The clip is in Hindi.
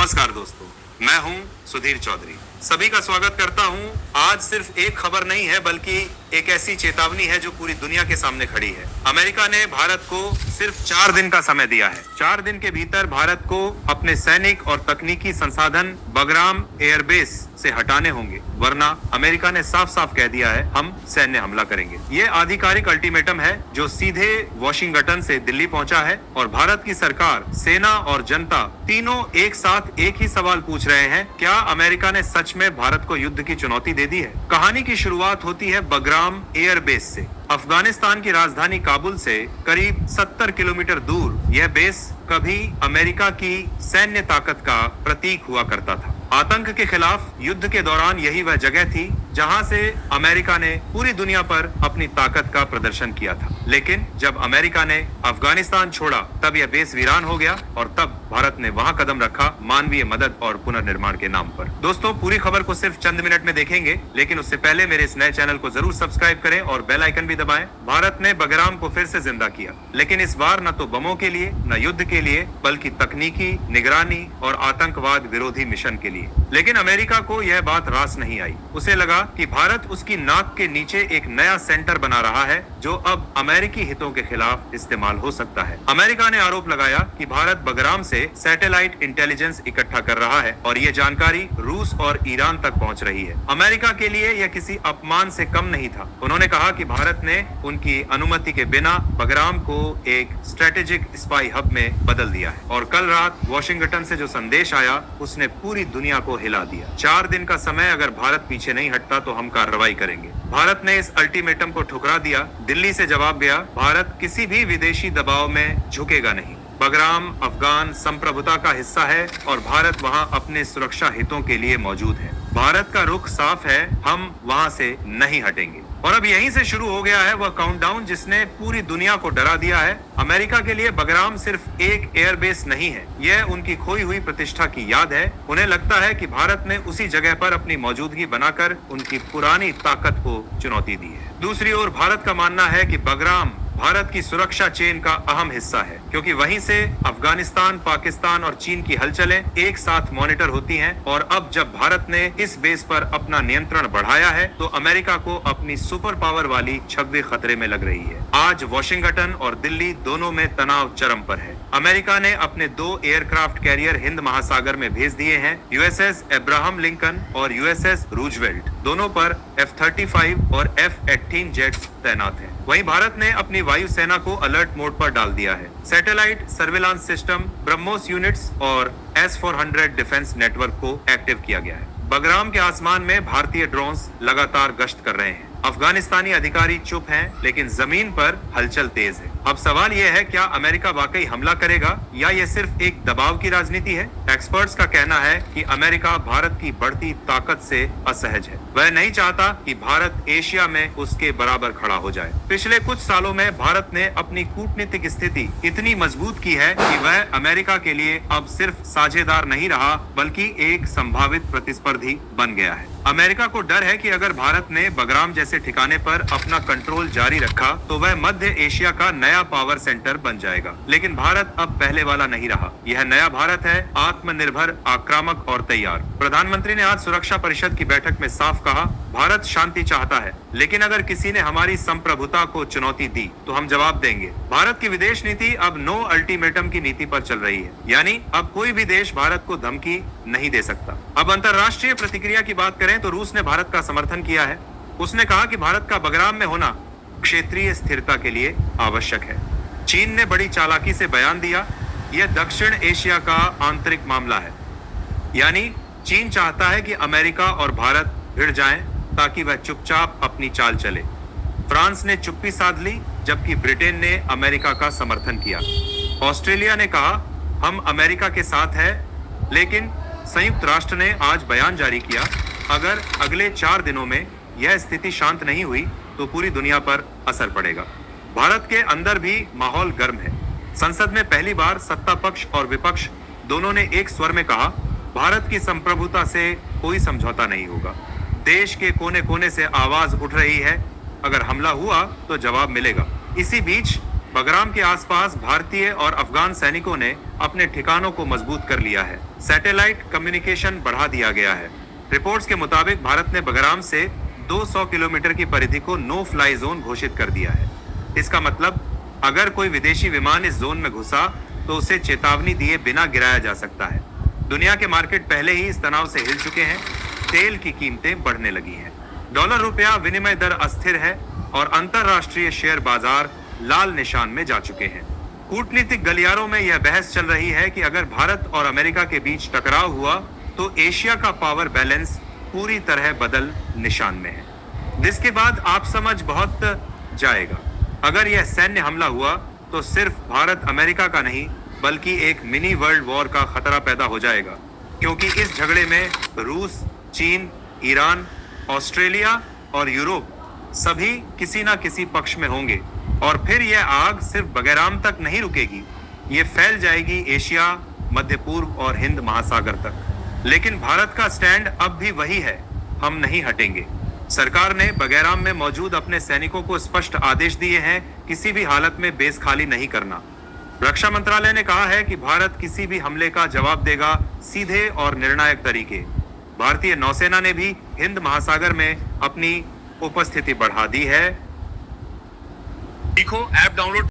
नमस्कार दोस्तों, मैं हूं सुधीर चौधरी। सभी का स्वागत करता हूं। आज सिर्फ एक खबर नहीं है बल्कि एक ऐसी चेतावनी है जो पूरी दुनिया के सामने खड़ी है। अमेरिका ने भारत को सिर्फ 4 दिन का समय दिया है। 4 दिन के भीतर भारत को अपने सैनिक और तकनीकी संसाधन बगराम एयरबेस से हटाने होंगे, वरना अमेरिका ने साफ साफ कह दिया है हम सैन्य हमला करेंगे। ये आधिकारिक अल्टीमेटम है जो सीधे वॉशिंगटन से दिल्ली पहुंचा है और भारत की सरकार, सेना और जनता तीनों एक साथ एक ही सवाल पूछ रहे हैं, क्या अमेरिका ने सच में भारत को युद्ध की चुनौती दे दी है? कहानी की शुरुआत होती है बगराम एयरबेस से। अफगानिस्तान की राजधानी काबुल से करीब 70 किलोमीटर दूर यह बेस कभी अमेरिका की सैन्य ताकत का प्रतीक हुआ करता था। आतंक के खिलाफ युद्ध के दौरान यही वह जगह थी जहां से अमेरिका ने पूरी दुनिया पर अपनी ताकत का प्रदर्शन किया था। लेकिन जब अमेरिका ने अफगानिस्तान छोड़ा तब यह बेस वीरान हो गया और तब भारत ने वहां कदम रखा मानवीय मदद और पुनर्निर्माण के नाम पर। दोस्तों, पूरी खबर को सिर्फ चंद मिनट में देखेंगे, लेकिन उससे पहले मेरे इस नए चैनल को जरूर सब्सक्राइब करें और बेल आइकन भी दबाएं। भारत ने बगराम को फिर से जिंदा किया, लेकिन इस बार न तो बमों के लिए, न युद्ध के लिए, बल्कि तकनीकी, निगरानी और आतंकवाद विरोधी मिशन के लिए। लेकिन अमेरिका को यह बात रास नहीं आई। उसे लगा कि भारत उसकी नाक के नीचे एक नया सेंटर बना रहा है जो अब अमेरिकी हितों के खिलाफ इस्तेमाल हो सकता है। अमेरिका ने आरोप लगाया कि भारत बगराम से सैटेलाइट इंटेलिजेंस इकट्ठा कर रहा है और ये जानकारी रूस और ईरान तक पहुंच रही है। अमेरिका के लिए यह किसी अपमान से कम नहीं था। उन्होंने कहा कि भारत ने उनकी अनुमति के बिना बगराम को एक स्ट्रेटेजिक स्पाई हब में बदल दिया है और कल रात वॉशिंगटन से जो संदेश आया उसने पूरी दुनिया को हिला दिया। 4 दिन का समय अगर भारत पीछे नहीं हटता तो हम कार्रवाई करेंगे। भारत ने इस अल्टीमेटम को ठुकरा दिया। दिल्ली से जवाब गया, भारत किसी भी विदेशी दबाव में झुकेगा नहीं। बगराम अफगान संप्रभुता का हिस्सा है और भारत वहां अपने सुरक्षा हितों के लिए मौजूद है। भारत का रुख साफ है, हम वहां से नहीं हटेंगे। और अब यहीं से शुरू हो गया है वह काउंटडाउन जिसने पूरी दुनिया को डरा दिया है। अमेरिका के लिए बगराम सिर्फ एक एयरबेस नहीं है, यह उनकी खोई हुई प्रतिष्ठा की याद है। उन्हें लगता है कि भारत ने उसी जगह पर अपनी मौजूदगी बनाकर उनकी पुरानी ताकत को चुनौती दी है। दूसरी ओर भारत का मानना है कि बगराम भारत की सुरक्षा चेन का अहम हिस्सा है, क्योंकि वहीं से अफगानिस्तान, पाकिस्तान और चीन की हलचलें एक साथ मॉनिटर होती हैं। और अब जब भारत ने इस बेस पर अपना नियंत्रण बढ़ाया है तो अमेरिका को अपनी सुपर पावर वाली छवि खतरे में लग रही है। आज वॉशिंगटन और दिल्ली दोनों में तनाव चरम पर है। अमेरिका ने अपने 2 एयरक्राफ्ट कैरियर हिंद महासागर में भेज दिए हैं। यूएसएस अब्राहम लिंकन और यूएसएस रूजवेल्ट दोनों पर F-35 और F-18 जेट्स तैनात हैं। वहीं भारत ने अपनी वायुसेना को अलर्ट मोड पर डाल दिया है। Satellite surveillance system, BrahMos units और S-400 डिफेंस नेटवर्क को एक्टिव किया गया है। बगराम के आसमान में भारतीय ड्रोन्स लगातार गश्त कर रहे हैं। अफगानिस्तानी अधिकारी चुप हैं, लेकिन जमीन पर हलचल तेज है। अब सवाल यह है, क्या अमेरिका वाकई हमला करेगा या यह सिर्फ एक दबाव की राजनीति है? एक्सपर्ट्स का कहना है कि अमेरिका भारत की बढ़ती ताकत से असहज है। वह नहीं चाहता कि भारत एशिया में उसके बराबर खड़ा हो जाए। पिछले कुछ सालों में भारत ने अपनी कूटनीतिक स्थिति इतनी मजबूत की है कि वह अमेरिका के लिए अब सिर्फ साझेदार नहीं रहा बल्कि एक संभावित प्रतिस्पर्धी बन गया है। अमेरिका को डर है कि अगर भारत ने बगराम जैसे ठिकाने पर अपना कंट्रोल जारी रखा तो वह मध्य एशिया का नया पावर सेंटर बन जाएगा। लेकिन भारत अब पहले वाला नहीं रहा। यह नया भारत है, आत्मनिर्भर, आक्रामक और तैयार। प्रधानमंत्री ने आज सुरक्षा परिषद की बैठक में साफ कहा, भारत शांति चाहता है, लेकिन अगर किसी ने हमारी संप्रभुता को चुनौती दी तो हम जवाब देंगे। भारत की विदेश नीति अब नो अल्टीमेटम की नीति पर चल रही है, यानी अब कोई भी देश भारत को धमकी नहीं दे सकता। अब अंतर्राष्ट्रीय प्रतिक्रिया की बात करें तो रूस ने भारत का समर्थन किया है। उसने कहा कि भारत का बगराम में होना क्षेत्रीय स्थिरता के लिए आवश्यक है। चीन ने बड़ी चालाकी से बयान दिया, यह दक्षिण एशिया का आंतरिक मामला है, यानी चीन चाहता है कि अमेरिका और भारत भिड़ जाएं ताकि वह चुपचाप अपनी चाल चले। फ्रांस ने चुप्पी साध ली, जबकि ब्रिटेन ने अमेरिका का समर्थन किया। ऑस्ट्रेलिया ने कहा हम अमेरिका के साथ हैं, लेकिन संयुक्त राष्ट्र ने आज बयान जारी किया, अगर अगले 4 दिनों में यह स्थिति शांत नहीं हुई तो पूरी दुनिया पर असर पड़ेगा। भारत के अंदर भी माहौल गर्म है। संसद में पहली बार सत्ता पक्ष और विपक्ष दोनों ने एक स्वर में कहा, भारत की संप्रभुता से कोई समझौता नहीं होगा। देश के कोने कोने से आवाज उठ रही है, अगर हमला हुआ तो जवाब मिलेगा। इसी बीच बगराम के आसपास भारतीय और अफगान सैनिकों ने अपने ठिकानों को मजबूत कर लिया है। सैटेलाइट कम्युनिकेशन बढ़ा दिया गया है। रिपोर्ट्स के मुताबिक भारत ने बगराम से 200 किलोमीटर की परिधि को नो फ्लाई जोन घोषित कर दिया है। इसका मतलब अगर कोई विदेशी विमान इस जोन में घुसा तो उसे चेतावनी दिए बिना गिराया जा सकता है। दुनिया के मार्केट पहले ही इस तनाव से हिल चुके हैं। तेल की कीमतें बढ़ने लगी हैं। डॉलर रुपया विनिमय दर अस्थिर है और अंतरराष्ट्रीय शेयर बाजार लाल निशान में जा चुके हैं। कूटनीतिक गलियारों में यह बहस चल रही है कि अगर भारत और अमेरिका के बीच टकराव हुआ तो एशिया का पावर बैलेंस पूरी तरह बदल निशान में है। जिसके बाद आप समझ बहुत जाएगा। अगर यह सैन्य हमला हुआ तो सिर्फ भारत अमेरिका का नहीं बल्कि एक मिनी वर्ल्ड वॉर का खतरा पैदा हो जाएगा, क्योंकि इस झगड़े में रूस, चीन, ईरान, ऑस्ट्रेलिया और यूरोप सभी किसी ना किसी पक्ष में होंगे और फिर यह आग सिर्फ बगैराम तक नहीं रुकेगी, ये फैल जाएगी एशिया, मध्य पूर्व और हिंद महासागर तक। लेकिन भारत का स्टैंड अब भी वही है, हम नहीं हटेंगे। सरकार ने बगैराम में मौजूद अपने सैनिकों को स्पष्ट आदेश दिए हैं, किसी भी हालत में बेस खाली नहीं करना। रक्षा मंत्रालय ने कहा है कि भारत किसी भी हमले का जवाब देगा सीधे और निर्णायक तरीके। भारतीय नौसेना ने भी हिंद महासागर में अपनी उपस्थिति बढ़ा दी है। सीखो ऐप डाउनलोड